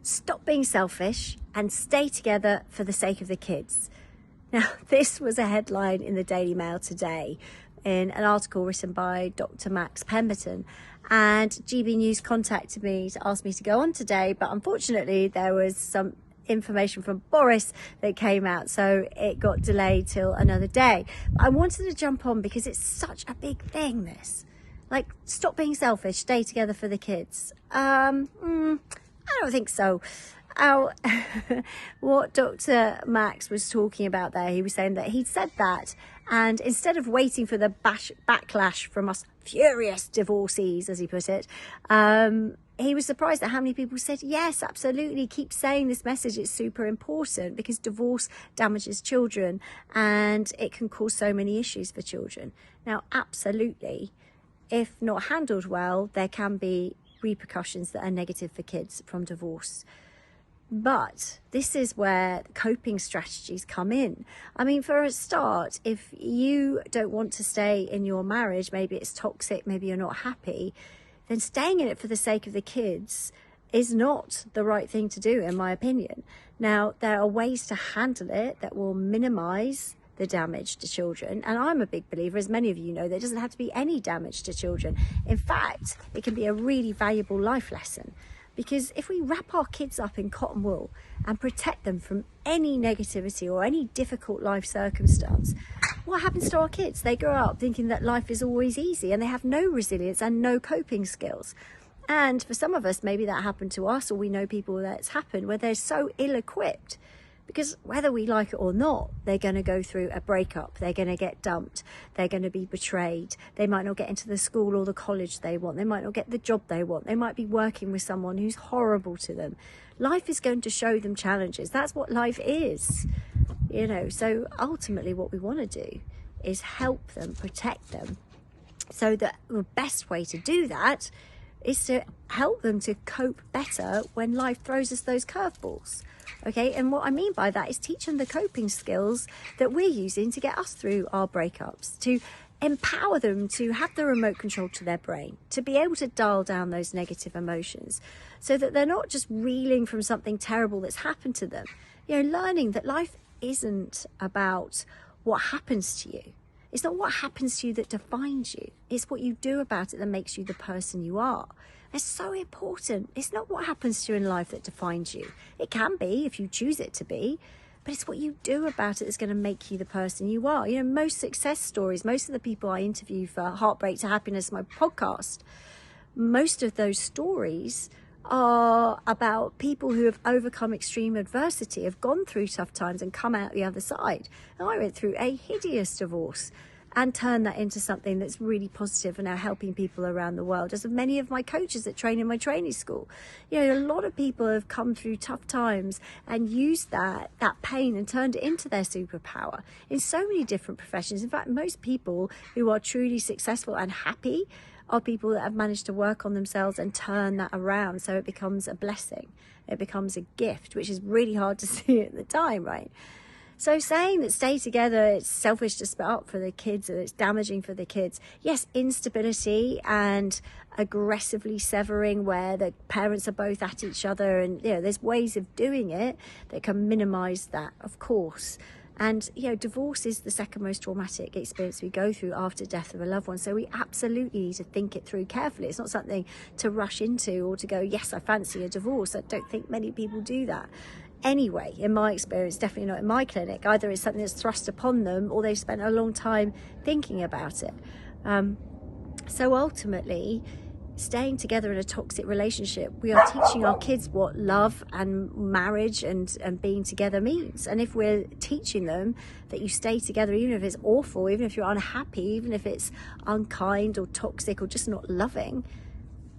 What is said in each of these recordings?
Stop being selfish and stay together for the sake of the kids. Now, this was a headline in the Daily Mail today in an article written by Dr Max Pemberton, and GB News contacted me to ask me to go on today, but unfortunately there was some information from Boris that came out, so it got delayed till another day. But I wanted to jump on because it's such a big thing, this. Like, stop being selfish, stay together for the kids. I don't think so. What Dr Max was talking about there, he was saying that he'd said that, and instead of waiting for the backlash from us furious divorcees, as he put it, he was surprised at how many people said, yes, absolutely, keep saying this message, it's super important, because divorce damages children and it can cause so many issues for children. Now, absolutely, if not handled well, there can be repercussions that are negative for kids from divorce. But this is where coping strategies come in. I mean, for a start, if you don't want to stay in your marriage, maybe it's toxic, maybe you're not happy, then staying in it for the sake of the kids is not the right thing to do, in my opinion. Now, there are ways to handle it that will minimize the damage to children, and I'm a big believer, as many of you know, there doesn't have to be any damage to children. In fact, it can be a really valuable life lesson, because if we wrap our kids up in cotton wool and protect them from any negativity or any difficult life circumstance, what happens to our kids? They grow up thinking that life is always easy, and they have no resilience and no coping skills. And for some of us, maybe that happened to us, or we know people that's happened, where they're so ill-equipped. Because whether we like it or not, they're going to go through a breakup, they're going to get dumped, they're going to be betrayed, they might not get into the school or the college they want, they might not get the job they want, they might be working with someone who's horrible to them. Life is going to show them challenges. That's what life is, you know. So ultimately what we want to do is help them, protect them, so that the best way to do that is to help them to cope better when life throws us those curveballs. Okay, and what I mean by that is teach them the coping skills that we're using to get us through our breakups, to empower them to have the remote control to their brain, to be able to dial down those negative emotions so that they're not just reeling from something terrible that's happened to them. You know, learning that life isn't about what happens to you. It's not what happens to you that defines you. It's what you do about it that makes you the person you are. It's so important. It's not what happens to you in life that defines you. It can be if you choose it to be, but it's what you do about it that's going to make you the person you are. You know, most success stories, most of the people I interview for Heartbreak to Happiness, my podcast, most of those stories are about people who have overcome extreme adversity, have gone through tough times and come out the other side. And I went through a hideous divorce and turned that into something that's really positive and now helping people around the world, as of many of my coaches that train in my training school. You know, a lot of people have come through tough times and used that pain and turned it into their superpower in so many different professions. In fact, most people who are truly successful and happy are people that have managed to work on themselves and turn that around, so it becomes a blessing, it becomes a gift, which is really hard to see at the time, right? So saying that stay together, it's selfish to split up for the kids, or it's damaging for the kids. Yes, instability and aggressively severing where the parents are both at each other, and you know, there's ways of doing it that can minimize that, of course. And you know, divorce is the second most traumatic experience we go through after death of a loved one. So we absolutely need to think it through carefully. It's not something to rush into or to go, yes, I fancy a divorce. I don't think many people do that. Anyway, in my experience, definitely not in my clinic. Either it's something that's thrust upon them or they've spent a long time thinking about it. So ultimately, staying together in a toxic relationship, we are teaching our kids what love and marriage and being together means. And if we're teaching them that you stay together, even if it's awful, even if you're unhappy, even if it's unkind or toxic or just not loving,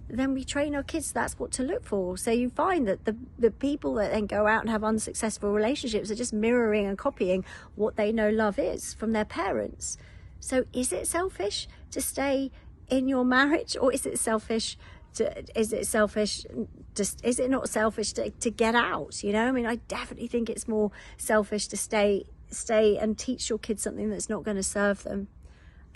then we train our kids that's what to look for. So you find that the people that then go out and have unsuccessful relationships are just mirroring and copying what they know love is from their parents. So is it selfish to stay in your marriage, or is it not selfish to get out? You know, I mean, I definitely think it's more selfish to stay and teach your kids something that's not going to serve them.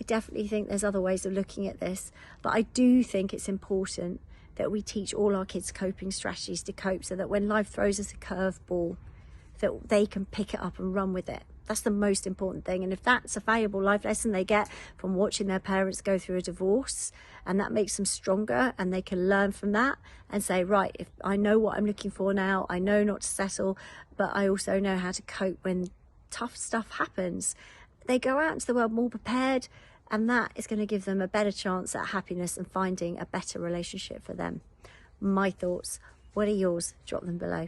I definitely think there's other ways of looking at this, but I do think it's important that we teach all our kids coping strategies to cope, so that when life throws us a curveball, that they can pick it up and run with it. That's the most important thing. And if that's a valuable life lesson they get from watching their parents go through a divorce, and that makes them stronger, and they can learn from that and say, right, if I know what I'm looking for now, I know not to settle, but I also know how to cope when tough stuff happens, they go out into the world more prepared, and that is going to give them a better chance at happiness and finding a better relationship for them. My thoughts. What are yours? Drop them below.